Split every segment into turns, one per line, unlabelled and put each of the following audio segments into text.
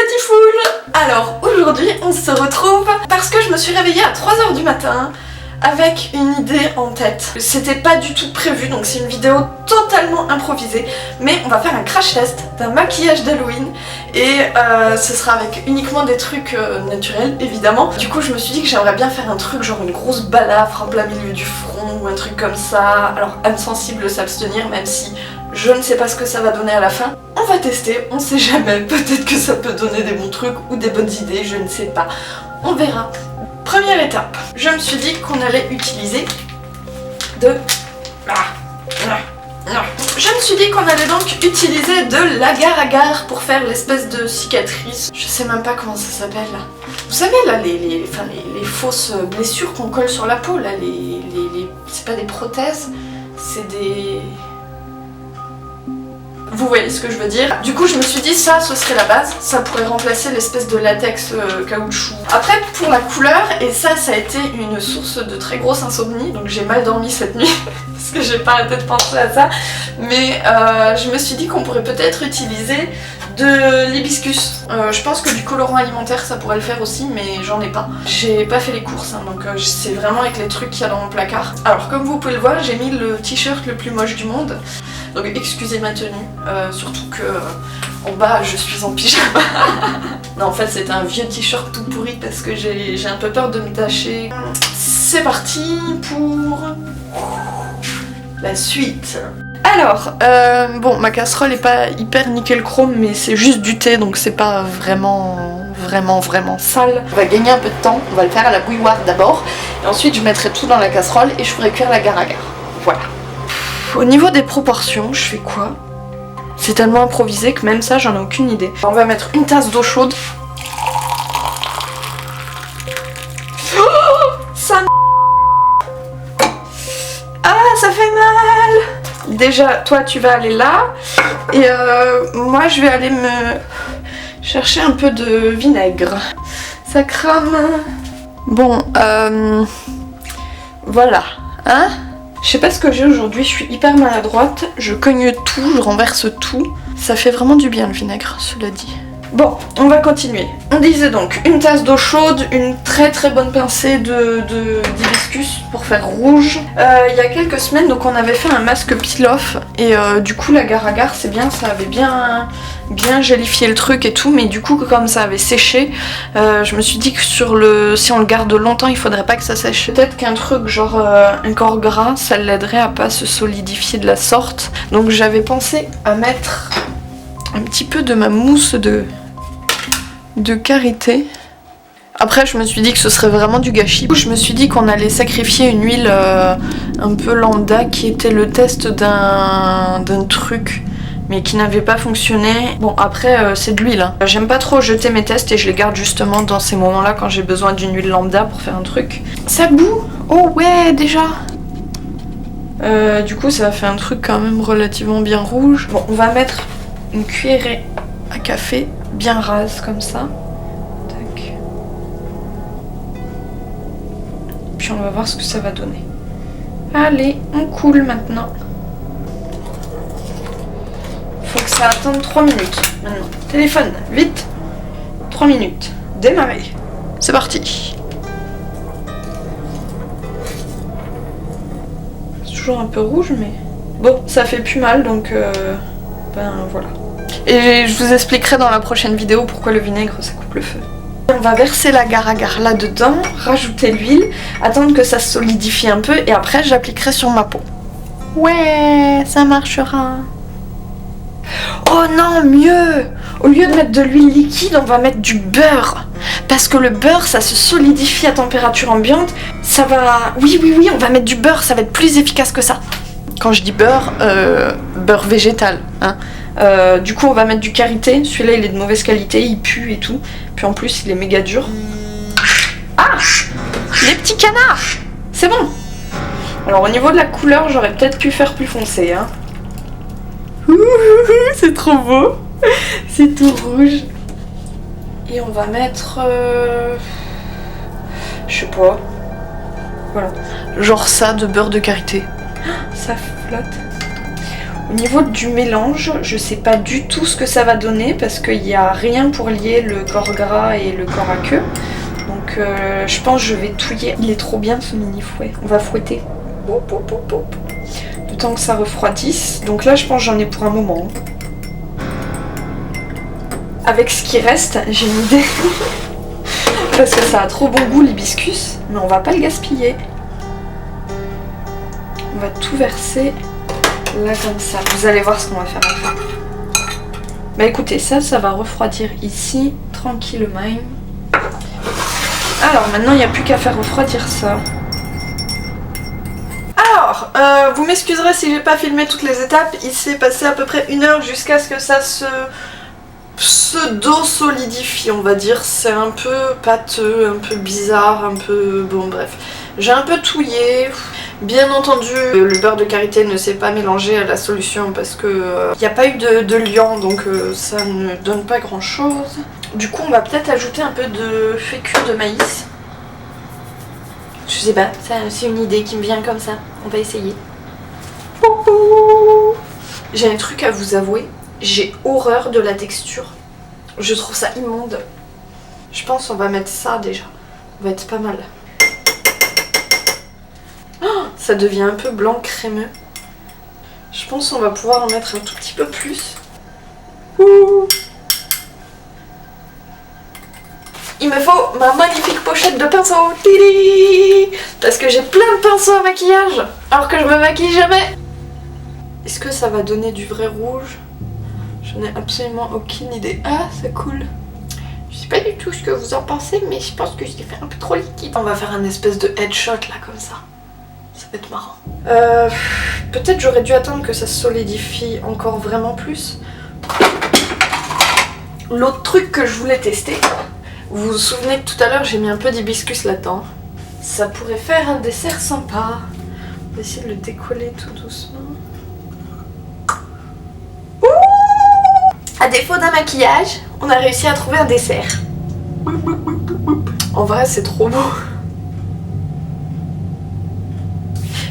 petit foule. Alors aujourd'hui on se retrouve parce que je me suis réveillée à 3 h du matin avec une idée en tête. C'était pas du tout prévu, donc c'est une vidéo totalement improvisée, mais on va faire un crash test d'un maquillage d'Halloween et ce sera avec uniquement des trucs naturels évidemment. Du coup je me suis dit que j'aimerais bien faire un truc genre une grosse balafre en plein milieu du front ou un truc comme ça. Alors âme sensible s'abstenir, même si je ne sais pas ce que ça va donner à la fin. On va tester, on sait jamais, peut-être que ça peut donner des bons trucs ou des bonnes idées, je ne sais pas. On verra. Première étape, je me suis dit qu'on allait utiliser de... Je me suis dit qu'on allait donc utiliser de l'agar-agar pour faire l'espèce de cicatrice. Je sais même pas comment ça s'appelle. Vous savez là, les fausses blessures qu'on colle sur la peau, là, c'est pas des prothèses, c'est des... Vous voyez ce que je veux dire. Du coup je me suis dit ça ce serait la base, ça pourrait remplacer l'espèce de latex caoutchouc. Après pour la couleur, et ça a été une source de très grosse insomnie, donc j'ai mal dormi cette nuit parce que j'ai pas arrêté de penser à ça, mais je me suis dit qu'on pourrait peut-être utiliser de l'hibiscus. Je pense que du colorant alimentaire ça pourrait le faire aussi, mais j'en ai pas. J'ai pas fait les courses hein, donc c'est vraiment avec les trucs qu'il y a dans mon placard. Alors comme vous pouvez le voir, j'ai mis le t-shirt le plus moche du monde. Donc excusez ma tenue, surtout que en bas je suis en pyjama. Non en fait c'était un vieux t-shirt tout pourri parce que j'ai un peu peur de me tacher. C'est parti pour la suite. Alors, bon ma casserole est pas hyper nickel chrome mais c'est juste du thé donc c'est pas vraiment sale. On va gagner un peu de temps, on va le faire à la bouilloire d'abord et ensuite je mettrai tout dans la casserole et je ferai cuire l'agar-agar. Voilà. Au niveau des proportions, je fais quoi? C'est tellement improvisé que même ça, j'en ai aucune idée. On va mettre une tasse d'eau chaude. Oh, ça... Ah, ça fait mal! Déjà, toi, tu vas aller là. Et moi, je vais aller me chercher un peu de vinaigre. Ça crame. Bon, voilà. Hein? Je sais pas ce que j'ai aujourd'hui, je suis hyper maladroite, je cogne tout, je renverse tout. Ça fait vraiment du bien le vinaigre, cela dit. Bon, on va continuer. On disait donc une tasse d'eau chaude, une très bonne pincée d'hibiscus pour faire rouge. Il y a quelques semaines, donc on avait fait un masque peel-off et du coup l'agar-agar c'est bien, ça avait bien gélifié le truc et tout, mais du coup comme ça avait séché, je me suis dit que si on le garde longtemps, il faudrait pas que ça sèche. Peut-être qu'un truc genre un corps gras, ça l'aiderait à pas se solidifier de la sorte. Donc j'avais pensé à mettre un petit peu de ma mousse de karité. Après je me suis dit que ce serait vraiment du gâchis. Je me suis dit qu'on allait sacrifier une huile un peu lambda qui était le test d'un truc mais qui n'avait pas fonctionné. Bon après c'est de l'huile hein. J'aime pas trop jeter mes tests et je les garde justement dans ces moments là quand j'ai besoin d'une huile lambda pour faire un truc. Ça bout. Oh ouais déjà. Du coup ça fait un truc quand même relativement bien rouge. Bon on va mettre une cuillerée à café bien rase comme ça. Tac. Puis on va voir ce que ça va donner. Allez, on coule maintenant. Faut que ça attende 3 minutes maintenant. Téléphone, vite. 3 minutes. Démarrer. C'est parti. C'est toujours un peu rouge mais... Bon, ça fait plus mal donc... Ben voilà. Et je vous expliquerai dans la prochaine vidéo pourquoi le vinaigre ça coupe le feu. On va verser l'agar-agar là-dedans, rajouter l'huile, attendre que ça se solidifie un peu et après j'appliquerai sur ma peau. Ouais, ça marchera. Oh non, mieux! Au lieu de mettre de l'huile liquide, on va mettre du beurre. Parce que le beurre, ça se solidifie à température ambiante. Ça va... Oui, on va mettre du beurre, ça va être plus efficace que ça. Quand je dis beurre, beurre végétal, hein. Du coup on va mettre du karité, celui-là il est de mauvaise qualité, il pue et tout, puis en plus il est méga dur. Ah, les petits canards, c'est bon. Alors au niveau de la couleur j'aurais peut-être pu faire plus foncé hein. C'est trop beau, c'est tout rouge. Et on va mettre je sais pas, voilà, genre ça de beurre de karité. Ça flotte. Au niveau du mélange, je sais pas du tout ce que ça va donner parce qu'il n'y a rien pour lier le corps gras et le corps à queue. Donc je pense que je vais touiller. Il est trop bien ce mini fouet. On va fouetter. Hop, hop, hop, hop. Le temps que ça refroidisse. Donc là je pense que j'en ai pour un moment. Avec ce qui reste, j'ai une idée. Parce que ça a trop bon goût l'hibiscus. Mais on va pas le gaspiller. On va tout verser là comme ça. Vous allez voir ce qu'on va faire après. Bah écoutez, ça va refroidir ici, tranquillement. Alors maintenant il n'y a plus qu'à faire refroidir ça. Alors, vous m'excuserez si j'ai pas filmé toutes les étapes. Il s'est passé à peu près 1 heure jusqu'à ce que ça se pseudo-solidifie, on va dire. C'est un peu pâteux, un peu bizarre, un peu... Bon bref. J'ai un peu touillé. Bien entendu, le beurre de karité ne s'est pas mélangé à la solution parce que il n'y a pas eu de liant, donc ça ne donne pas grand chose. Du coup, on va peut-être ajouter un peu de fécule de maïs. Je sais pas, c'est une idée qui me vient comme ça. On va essayer. J'ai un truc à vous avouer. J'ai horreur de la texture. Je trouve ça immonde. Je pense qu'on va mettre ça déjà. On va être pas mal. Ça devient un peu blanc crémeux. Je pense qu'on va pouvoir en mettre un tout petit peu plus. Il me faut ma magnifique pochette de pinceaux. Parce que j'ai plein de pinceaux à maquillage. Alors que je me maquille jamais. Est-ce que ça va donner du vrai rouge? Je n'ai absolument aucune idée. Ah, c'est cool. Je sais pas du tout ce que vous en pensez, mais je pense que je l'ai fait un peu trop liquide. On va faire un espèce de headshot là, comme ça. Ça va être marrant. Peut-être j'aurais dû attendre que ça se solidifie encore vraiment plus. L'autre truc que je voulais tester, vous vous souvenez que tout à l'heure j'ai mis un peu d'hibiscus là-dedans. Ça pourrait faire un dessert sympa. On va essayer de le décoller tout doucement. Ouh! À défaut d'un maquillage, on a réussi à trouver un dessert. En vrai, c'est trop beau.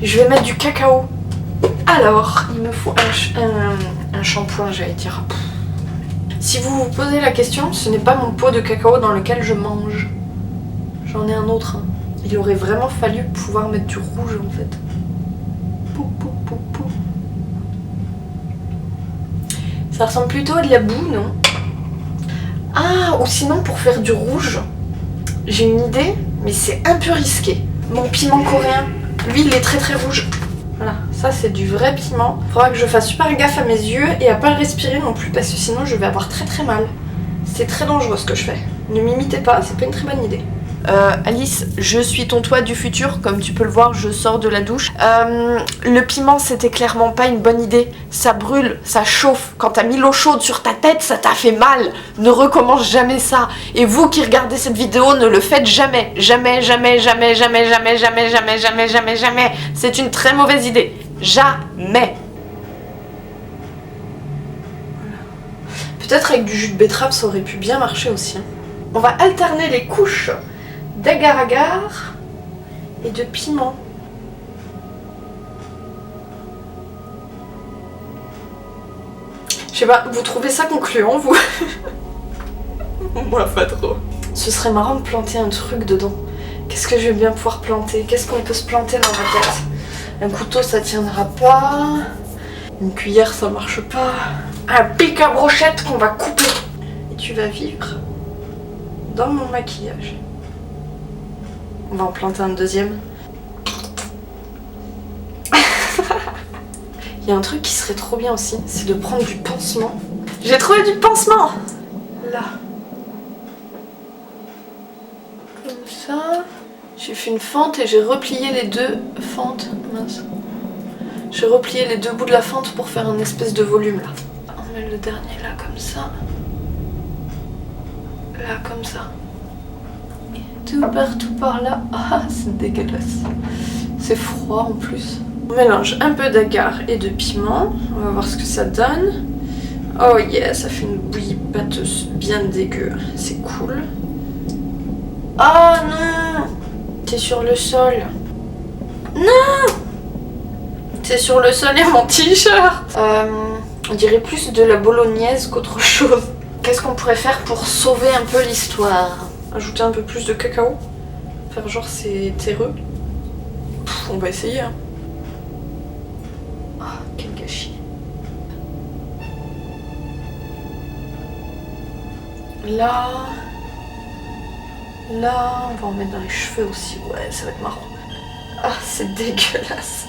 Je vais mettre du cacao. Alors, il me faut un shampoing, j'allais dire. Si vous vous posez la question, ce n'est pas mon pot de cacao dans lequel je mange. J'en ai un autre. Il aurait vraiment fallu pouvoir mettre du rouge en fait. Pou, pou, pou, pou. Ça ressemble plutôt à de la boue, non? Ah, ou sinon pour faire du rouge, j'ai une idée, mais c'est un peu risqué. Mon piment coréen. Lui, il est très très rouge. Voilà, ça c'est du vrai piment. Faudra que je fasse super gaffe à mes yeux et à pas le respirer non plus parce que sinon je vais avoir très très mal. C'est très dangereux ce que je fais. Ne m'imitez pas, c'est pas une très bonne idée. Alice, je suis ton toit du futur, comme tu peux le voir, je sors de la douche. Le piment, c'était clairement pas une bonne idée. Ça brûle, ça chauffe. Quand t'as mis l'eau chaude sur ta tête, ça t'a fait mal. Ne recommence jamais ça. Et vous qui regardez cette vidéo, ne le faites jamais. Jamais, jamais, jamais, jamais, jamais, jamais, jamais, jamais, jamais, jamais. C'est une très mauvaise idée. Jamais. Peut-être avec du jus de betterave, ça aurait pu bien marcher aussi. On va alterner les couches d'agar-agar et de piment. Je sais pas, vous trouvez ça concluant, vous? Moi, pas trop. Ce serait marrant de planter un truc dedans. Qu'est-ce que je vais bien pouvoir planter? Qu'est-ce qu'on peut se planter dans ma tête? Un couteau, ça tiendra pas. Une cuillère, ça marche pas. Un pic à brochette qu'on va couper. Et tu vas vivre dans mon maquillage. On va en planter un deuxième. Il y a un truc qui serait trop bien aussi, c'est de prendre du pansement. J'ai trouvé du pansement! Là. Comme ça. J'ai fait une fente et j'ai replié les deux fentes. Mince. J'ai replié les deux bouts de la fente pour faire un espèce de volume là. On met le dernier là comme ça. Là comme ça. Tout partout par là. Ah, c'est dégueulasse. C'est froid en plus. On mélange un peu d'agar et de piment. On va voir ce que ça donne. Oh yeah, ça fait une bouillie pâteuse bien dégueu. C'est cool. Oh non! T'es sur le sol. Non! C'est sur le sol et mon t-shirt. On dirait plus de la bolognaise qu'autre chose. Qu'est-ce qu'on pourrait faire pour sauver un peu l'histoire? Ajouter un peu plus de cacao? Faire genre c'est terreux? On va essayer hein. Ah, quel gâchis. Là... Là, on va en mettre dans les cheveux aussi. Ouais, ça va être marrant. Ah, c'est dégueulasse.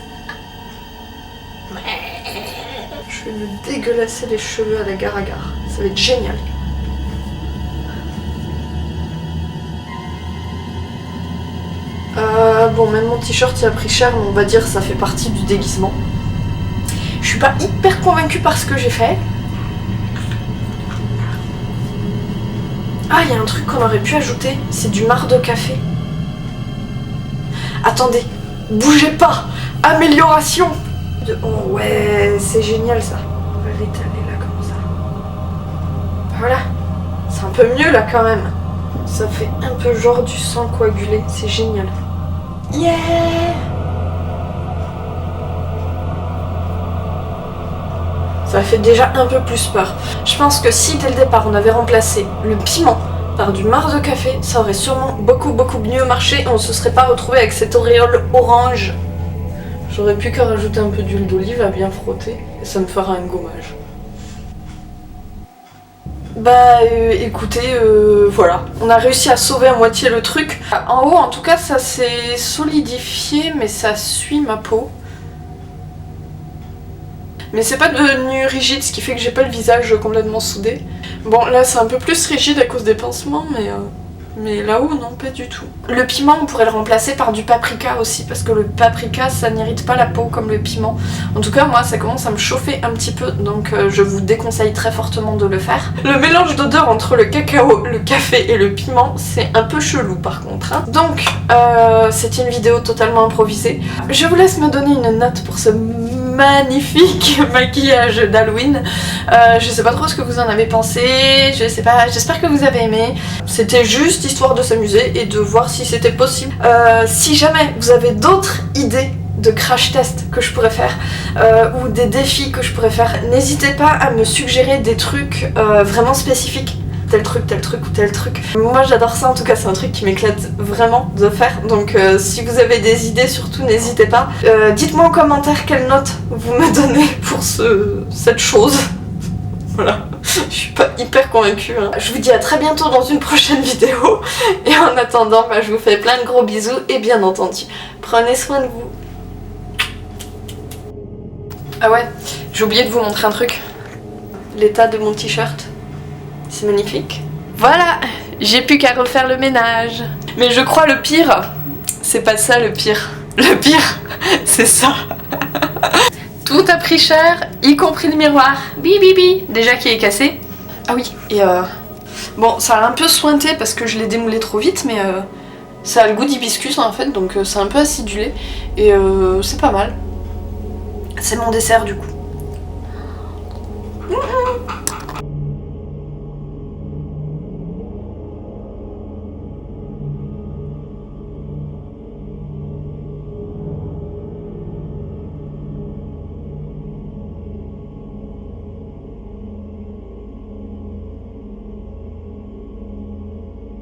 Je vais me dégueulasser les cheveux à la gare à gare. Ça va être génial. Bon, même mon t-shirt il a pris cher, mais on va dire ça fait partie du déguisement. Je suis pas hyper convaincue par ce que j'ai fait. Ah, il y a un truc qu'on aurait pu ajouter, c'est du marc de café. Attendez, bougez pas. Amélioration. Oh ouais, c'est génial ça. On va l'étaler là comme ça. Voilà, c'est un peu mieux là quand même. Ça fait un peu genre du sang coagulé, c'est génial. Yeah! Ça fait déjà un peu plus peur. Je pense que si dès le départ on avait remplacé le piment par du marc de café, ça aurait sûrement beaucoup mieux marché et on se serait pas retrouvé avec cette auréole orange. J'aurais pu qu'à rajouter un peu d'huile d'olive à bien frotter et ça me fera un gommage. Bah écoutez, voilà, on a réussi à sauver à moitié le truc. En haut en tout cas ça s'est solidifié mais ça suit ma peau. Mais c'est pas devenu rigide, ce qui fait que j'ai pas le visage complètement soudé. Bon là c'est un peu plus rigide à cause des pansements mais là-haut non pas du tout. Le piment on pourrait le remplacer par du paprika aussi parce que le paprika ça n'irrite pas la peau comme le piment. En tout cas moi ça commence à me chauffer un petit peu donc je vous déconseille très fortement de le faire. Le mélange d'odeur entre le cacao, le café et le piment c'est un peu chelou par contre hein. Donc c'est une vidéo totalement improvisée. Je vous laisse me donner une note pour ce magnifique maquillage d'Halloween. Je sais pas trop ce que vous en avez pensé, je sais pas, j'espère que vous avez aimé. C'était juste histoire de s'amuser et de voir si c'était possible. Si jamais vous avez d'autres idées de crash test que je pourrais faire ou des défis que je pourrais faire, n'hésitez pas à me suggérer des trucs vraiment spécifiques. Tel truc ou tel truc. Moi j'adore ça, en tout cas c'est un truc qui m'éclate vraiment de faire, donc si vous avez des idées surtout n'hésitez pas. Dites-moi en commentaire quelle note vous me donnez pour cette chose. Voilà, je suis pas hyper convaincue hein. Je vous dis à très bientôt dans une prochaine vidéo et en attendant bah, je vous fais plein de gros bisous et bien entendu prenez soin de vous. Ah ouais, j'ai oublié de vous montrer un truc. L'état de mon t-shirt. C'est magnifique. Voilà, j'ai plus qu'à refaire le ménage. Mais je crois le pire, c'est pas ça le pire. Le pire, c'est ça. Tout a pris cher, y compris le miroir. Bibi, déjà qui est cassé. Ah oui, et bon, ça a un peu sointé parce que je l'ai démoulé trop vite, mais ça a le goût d'hibiscus en fait, donc c'est un peu acidulé. Et c'est pas mal. C'est mon dessert du coup.